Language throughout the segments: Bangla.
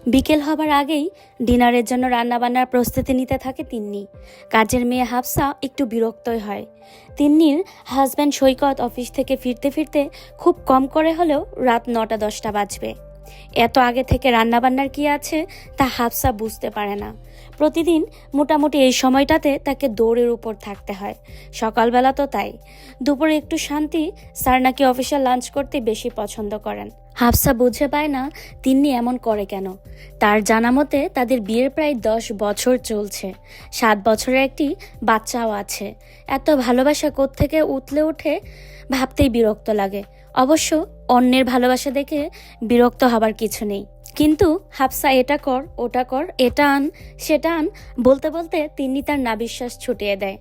বিকেল হবার আগেই ডিনারের জন্য রান্নাবান্নার প্রস্তুতি নিতে থাকে তিন্নি। কাজের মেয়ে হাফসা একটু বিরক্তই হয়। তিন্নির হাজব্যান্ড সৈকত অফিস থেকে ফিরতে ফিরতে খুব কম করে হলেও রাত 9টা-10টা বাজবে। এত আগে থেকে রান্নাবান্নার কি আছে তা হাফসা বুঝতে পারে না। প্রতিদিন মোটামুটি এই সময়টাতে তাকে দৌড়ের উপর থাকতে হয়। সকালবেলা তো তাই। দুপুরে একটু শান্তি। স্যার নাকি অফিসে লাঞ্চ করতে বেশি পছন্দ করেন। হাফসা বুঝে পায় না তিন্নি এমন করে কেন। তার জানা মতে তাদের বিয়ের প্রায় 10 বছর চলছে। 7 বছরের একটি বাচ্চাও আছে। এত ভালোবাসা কোত্থেকে উতলে ওঠে ভাবতেই বিরক্ত লাগে। অবশ্য অন্যের ভালোবাসা দেখে বিরক্ত হবার কিছু নেই, কিন্তু হাফসা এটা কর, ওটা কর, এটা আন, সেটা আন বলতে বলতে তিন্নি তার নাভিশ্বাস ছুটিয়ে দেয়।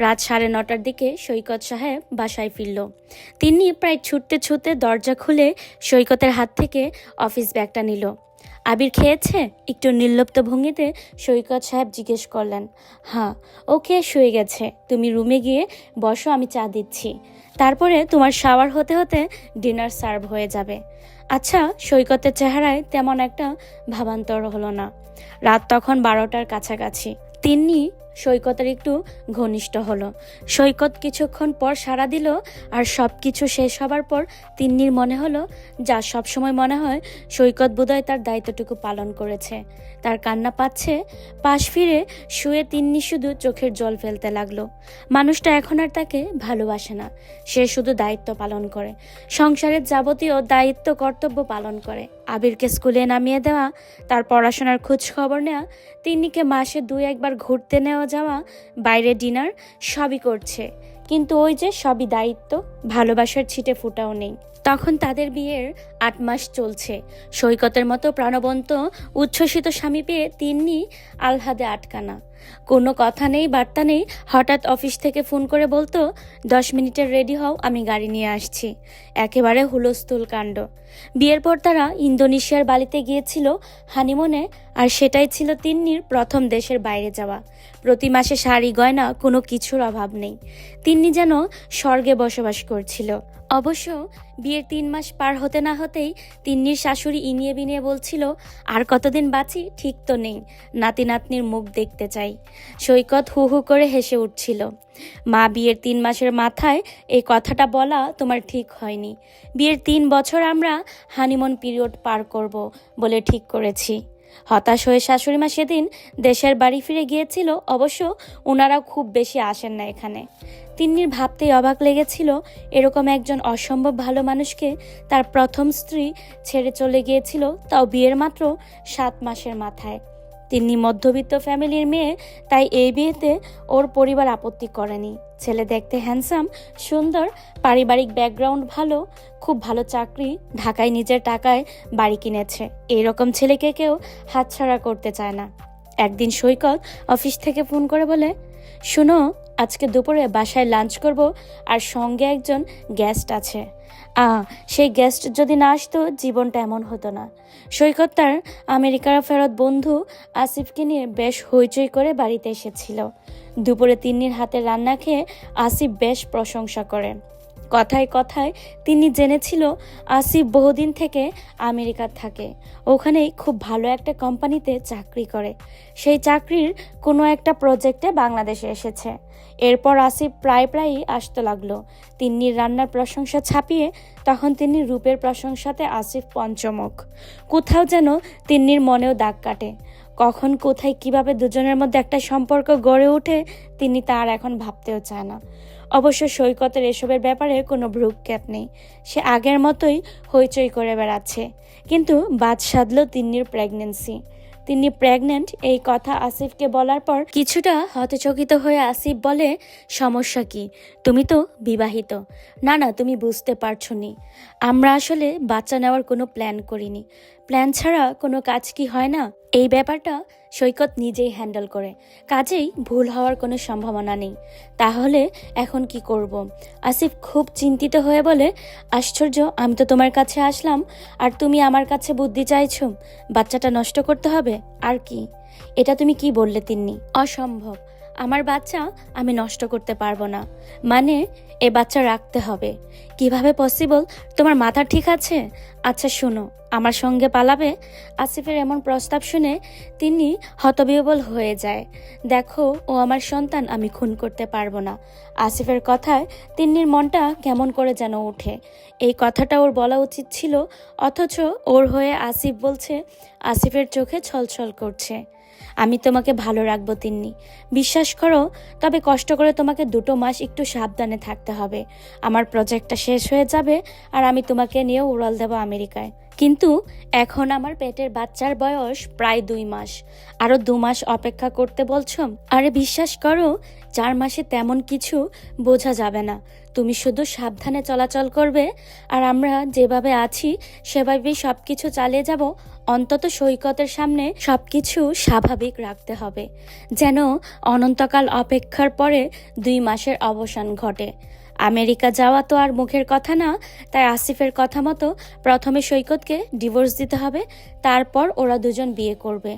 রাত 9:30টার দিকে সৈকত সাহেব বাসায় ফিরল। তিন্নি প্রায় ছুটতে ছুটতে দরজা খুলে সৈকতের হাত থেকে অফিস ব্যাগটা নিল। আবির খেয়েছে? একটু নির্লিপ্ত ভঙ্গিতে সৈকত সাহেব জিজ্ঞেস করলেন। হ্যাঁ, ওকে শুয়ে গেছে। তুমি রুমে গিয়ে বসো, আমি চা দিচ্ছি। তারপরে তোমার শাওয়ার হতে হতে ডিনার সার্ভ হয়ে যাবে। আচ্ছা। সৈকতের চেহারায় তেমন একটা ভাবান্তর হলো না। রাত তখন 12টার কাছাকাছি। তিন্নি সৈকতের একটু ঘনিষ্ঠ হলো। সৈকত কিছুক্ষণ পর সাড়া দিল। আর সব কিছু শেষ হবার পর তিন্নির মনে হলো, যা সবসময় মনে হয়, সৈকত বোধহয় তার দায়িত্বটুকু পালন করেছে। তার কান্না পাচ্ছে। পাশ ফিরে শুয়ে তিন্নি শুধু চোখের জল ফেলতে লাগলো। মানুষটা এখন আর তাকে ভালোবাসে না, সে শুধু দায়িত্ব পালন করে, সংসারের যাবতীয় দায়িত্ব কর্তব্য পালন করে। আবিরকে স্কুলে নামিয়ে দেওয়া, তার পড়াশোনার খোঁজ খবর নেওয়া, তিন্নিকে মাসে 2-1বার ঘুরতে নেওয়া যাওয়া, বাইরে ডিনার, সবই করছে। কিন্তু ওই যে সবই দায়িত্ব, ভালোবাসার ছিটে ফুটাও নেই। তখন তাদের বিয়ের 8 মাস চলছে। সৈকতের মতো প্রাণবন্ত উচ্ছ্বসিত স্বামী পেয়ে তিন্নি আহ্লাদে আটকানা। কোনো কথা নেই, বার্তা নেই। হঠাৎ অফিস থেকে ফোন করে বলতো, 10 মিনিটের রেডি হও, আমি গাড়ি নিয়ে আসছি। একেবারে হুলস্থুল কাণ্ড। বিয়ের পর তারা ইন্দোনেশিয়ার বালিতে গিয়েছিল হানিমুনে, আর সেটাই ছিল তিন্নির প্রথম দেশের বাইরে যাওয়া। প্রতি মাসে শাড়ি গয়না, কোনো কিছুর অভাব নেই। তিন্নি যেন স্বর্গে বসবাস করছিল। অবশ্য বিয়ের 3 মাস পার হতে না হতেই তিন্নির শাশুড়ি ইনিয়ে বিনিয়ে বলছিল, আর কতদিন বাঁচি ঠিক তো নেই, নাতি নাতনির মুখ দেখতে চাই। সৈকত হু হু করে হেসে উঠছিল। মা, বিয়ের 3 মাসের মাথায় এই কথাটা বলা তোমার ঠিক হয়নি। বিয়ের 3 বছর আমরা হানিমুন পিরিয়ড পার করব বলে ঠিক করেছি। হতাশ হয়ে শাশুড়িমা সেদিন দেশের বাড়ি ফিরে গিয়েছিল। অবশ্য ওনারাও খুব বেশি আসেন না এখানে। তিন্নির ভাবতেই অবাক লেগেছিল, এরকম একজন অসম্ভব ভালো মানুষকে তার প্রথম স্ত্রী ছেড়ে চলে গিয়েছিল, তাও বিয়ের মাত্র 7 মাসের মাথায়। তিন্নি মধ্যবিত্ত ফ্যামিলির মেয়ে, তাই এই বিয়েতে ওর পরিবার আপত্তি করেনি। ছেলে দেখতে হ্যান্ডসাম, সুন্দর, পারিবারিক ব্যাকগ্রাউন্ড ভালো, খুব ভালো চাকরি, ঢাকায় নিজের টাকায় বাড়ি কিনেছে। এইরকম ছেলেকে কেউ হাতছাড়া করতে চায় না। একদিন সৈকত অফিস থেকে ফোন করে বলে, শুনো, আজকে দুপুরে বাসায় লাঞ্চ করব, আর সঙ্গে একজন গেস্ট আছে। সেই গেস্ট যদি না আসতো জীবনটা এমন হতো না। সৈকত তার আমেরিকার ফেরত বন্ধু আসিফকে নিয়ে বেশ হইচই করে বাড়িতে এসেছিল। দুপুরে তিন্নির হাতের রান্না খেয়ে আসিফ বেশ প্রশংসা করে। কথায় কথায় তিনি জেনেছিল আসিফ বহুদিন থেকে আমেরিকা থাকে, ওখানেই খুব ভালো একটা কোম্পানিতে চাকরি করে। সেই চাকরির কোনো একটা প্রজেক্টে বাংলাদেশে এসেছে। এরপর আসিফ প্রায়ই আসতে লাগলো। তিন্নির রান্নার প্রশংসা ছাপিয়ে তখন তিনি রূপের প্রশংসাতে আসিফ পঞ্চমুখ। কোথাও যেন তিন্নির মনেও দাগ কাটে। কখন, কোথায়, কিভাবে দুজনের মধ্যে একটা সম্পর্ক গড়ে ওঠে তিনি তার এখন ভাবতেও চায় না। অবশ্য সৈকতের এসবের ব্যাপারে কোনো ভ্রুক্ষেপ নেই। সে আগের মতোই হইচই করে বেড়াচ্ছে। কিন্তু বাদ সাধল তিন্নির প্রেগনেন্সি। তিনি প্রেগনেন্ট এই কথা আসিফকে বলার পর কিছুটা হতচকিত হয়ে আসিফ বলে, সমস্যা কি? তুমি তো বিবাহিত। না, তুমি বুঝতে পারছো নি। আমরা আসলে বাচ্চা নেওয়ার কোনো প্ল্যান করিনি। প্ল্যান ছাড়া কোনো কাজ কি হয় না? এই ব্যাপারটা সৈকত নিজেই হ্যান্ডেল করে, কাজেই ভুল হওয়ার কোনো সম্ভাবনা নেই। তাহলে এখন কি করব? আসিফ খুব চিন্তিত হয়ে বলে, আশ্চর্য, আমি তো তোমার কাছে আসলাম আর তুমি আমার কাছে বুদ্ধি চাইছো। বাচ্চাটা নষ্ট করতে হবে আর কি? এটা তুমি কি বললে তিন্নি? অসম্ভব। আমার বাচ্চা আমি নষ্ট করতে পারবো না, মানে এ বাচ্চা রাখতে হবে। কিভাবে পসিবল? তোমার মাথা ঠিক আছে? আচ্ছা শোনো, আমার সঙ্গে পালাবে? আসিফের এমন প্রস্তাব শুনে তিনি হতবিহ্বল হয়ে যায়। দেখো, ও আমার সন্তান, আমি খুন করতে পারবো না। আসিফের কথায় তিন্নির মনটা কেমন করে যেন ওঠে। এই কথাটা ওর বলা উচিত ছিল, অথচ ওর হয়ে আসিফ বলছে। আসিফের চোখে ছলছল করছে। আমি তোমাকে ভালো রাখবো তিন্নি, বিশ্বাস করো। তবে কষ্ট করে তোমাকে 2 মাস একটু সাবধানে থাকতে হবে। আমার প্রজেক্টটা শেষ হয়ে যাবে আর আমি তোমাকে নিয়ে উড়াল দেবো আমেরিকায়। কিন্তু এখন আমার পেটের বাচ্চার বয়স প্রায় 2 মাস। আরো 2 মাস অপেক্ষা করতে বলছো? আরে বিশ্বাস করো, 4 মাসে তেমন কিছু বোঝা যাবে না। তুমি শুধু সাবধানে চলাচল করবে আর আমরা যেভাবে আছি সেভাবেই সবকিছু চালিয়ে যাব। অন্তত সৈকতের সামনে সবকিছু স্বাভাবিক রাখতে হবে, যেন অনন্তকাল অপেক্ষার পরে 2 মাসের অবসান ঘটে। আমেরিকা যাওয়া তো আর মুখের কথা না, তাই আসিফের কথা মতো প্রথমে সৈকতকে ডিভোর্স দিতে হবে, তারপর ওরা দুজন বিয়ে করবে।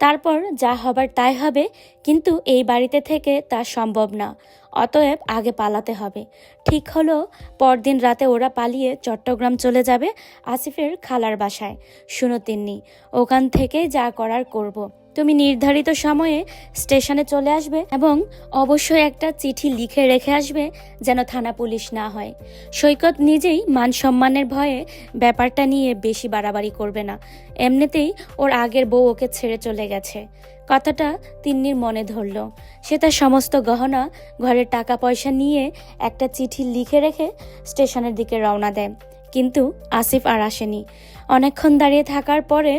তারপর যা হবার তাই হবে, কিন্তু এই বাড়িতে থেকে তা সম্ভব না। অতএব আগে পালাতে হবে। ঠিক হলো, পরদিন রাতে ওরা পালিয়ে চট্টগ্রাম চলে যাবে আসিফের খালার বাসায়। শুনো তিন্নি, ওখান থেকে যা করার করব। তুমি নির্ধারিত সময়ে স্টেশনে চলে আসবে এবং অবশ্যই একটা চিঠি লিখে রেখে আসবে, যেন থানা পুলিশ না হয়। সৈকত নিজেই মান সম্মানের ভয়ে ব্যাপারটা নিয়ে বেশি বাড়াবাড়ি করবে না। এমনিতেই ওর আগের বউ ওকে ছেড়ে চলে গেছে। কথাটা তিন্নির মনে ধরল। সে তার সমস্ত গহনা, ঘরের টাকা পয়সা নিয়ে একটা চিঠি লিখে রেখে স্টেশনের দিকে রওনা দেয়। কিন্তু আসিফ আর আসেনি। অনেকক্ষণ দাঁড়িয়ে থাকার পরে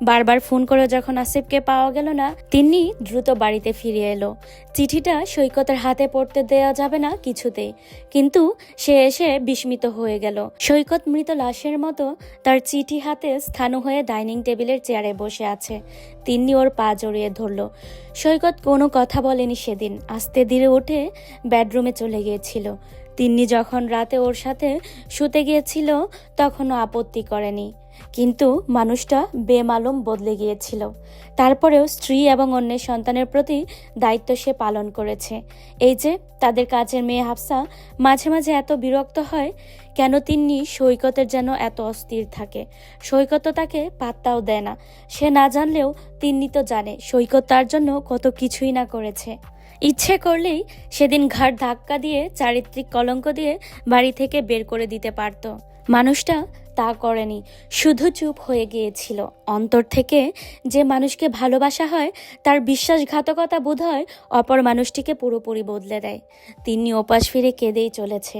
বারবার ফোন করে যখন আসিফকে পাওয়া গেল না, তিন্নি দ্রুত বাড়িতে ফিরে এলো। চিঠিটা সৈকতের হাতে পড়তে দেওয়া যাবে না কিছুতেই, কিন্তু সে এসে বিস্মিত হয়ে গেল। সৈকত মৃত লাশের মতো তার চিঠি হাতে স্থানু হয়ে ডাইনিং টেবিলের চেয়ারে বসে আছে। তিন্নি ওর পা জড়িয়ে ধরল। সৈকত কোনো কথা বলেনি সেদিন। আস্তে ধীরে উঠে বেডরুমে চলে গিয়েছিল। তিন্নি যখন রাতে ওর সাথে শুতে গিয়েছিল তখনও আপত্তি করেনি, কিন্তু মানুষটা বেমালুম বদলে গিয়েছিল। তারপরেও স্ত্রী এবং অন্যের সন্তানের প্রতি দায়িত্ব সে পালন করেছে। এই যে তাদের কাজের মেয়ে হাফসা মাঝে মাঝে এত বিরক্ত হয় কেন, তিন্নি সৈকতের যেন এত অস্থির থাকে। সৈকত তাকে পাত্তাও দেয় না। সে না জানলেও তিন্নি তো জানে সৈকত তার জন্য কত কিছুই না করেছে। ইচ্ছে করলেই সেদিন ঘাড় ধাক্কা দিয়ে চারিত্রিক কলঙ্ক দিয়ে বাড়ি থেকে বের করে দিতে পারত। মানুষটা তা করেনি, শুধু চুপ হয়ে গিয়েছিল। অন্তর থেকে যে মানুষকে ভালোবাসা হয় তার বিশ্বাসঘাতকতা বোধ হয় অপর মানুষটিকে পুরোপুরি বদলে দেয়। তিনি ওপাশ ফিরে কেঁদেই চলেছে।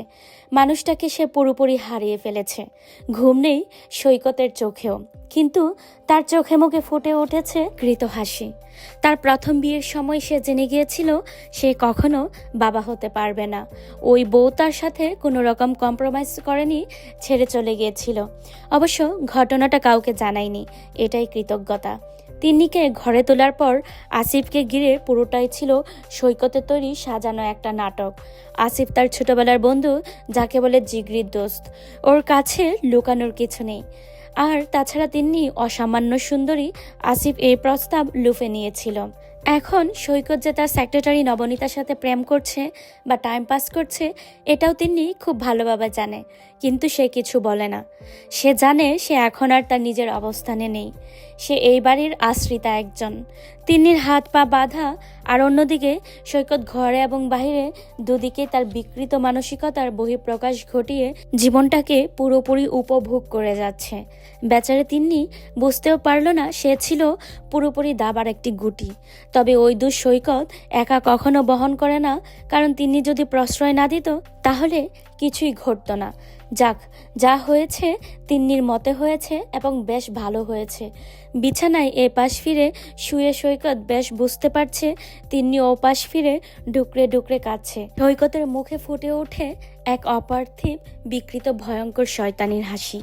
মানুষটাকে সে পুরোপুরি হারিয়ে ফেলেছে। ঘুম নেই সৈকতের চোখেও, কিন্তু তার চোখে মুখে ফুটে উঠেছে কৃত হাসি। তার প্রথম বিয়ের সময় সে জেনে গিয়েছিল সে কখনো বাবা হতে পারবে না। ওই বউ তার সাথে কোনো রকম কম্প্রোমাইজ করেনি, ছেড়ে চলে গিয়েছিল। অবশ্য ঘটনাটা কাউকে জানায়নি, এটাই কৃতজ্ঞতা। তিন্নিকে ঘরে তোলার পর আসিফকে ঘিরে পুরোটাই ছিল সৈকতের তৈরি সাজানো একটা নাটক। আসিফ তার ছোটবেলার বন্ধু, যাকে বলে জিগরির দোস্ত। ওর কাছে লুকানোর কিছু নেই। আর তাছাড়া তিন্নি অসামান্য সুন্দরী। আসিফ এই প্রস্তাব লুফে নিয়েছিল। এখন সৈকত যে তার সেক্রেটারি নবনীতার সাথে প্রেম করছে বা টাইম পাস করছে, এটাও তিন্নি খুব ভালোভাবে জানে, কিন্তু সে কিছু বলে না। সে জানে সে এখন আর তার নিজের অবস্থানে নেই। সে এই বাড়ির আশ্রিতা একজন। তিন্নির হাত পা বাঁধা, আর অন্যদিকে সৈকত ঘরে এবং বাহিরে দুদিকে তার বিকৃত মানসিকতার বহিঃপ্রকাশ ঘটিয়ে জীবনটাকে পুরোপুরি উপভোগ করে যাচ্ছে। বেচারে তিন্নি বুঝতেও পারল না সে ছিল পুরোপুরি দাবার একটি গুটি। তবে ওই সৈকত একা কখনো বহন করে না, কারণ তিন্নি যদি প্রশ্রয় না দিত তাহলে কিছুই ঘটতো না। যাক, যা হয়েছে তিন্নির মতে হয়েছে এবং বেশ ভালো হয়েছে। বিছানায় এপাশ ফিরে শুয়ে সৈকত বেশ বুঝতে পারছে তিন্নি ওপাশ ফিরে ডুকরে ডুকরে কাঁদছে। সৈকতের মুখে ফুটে ওঠে এক অপার্থিব বিকৃত ভয়ঙ্কর শয়তানির হাসি।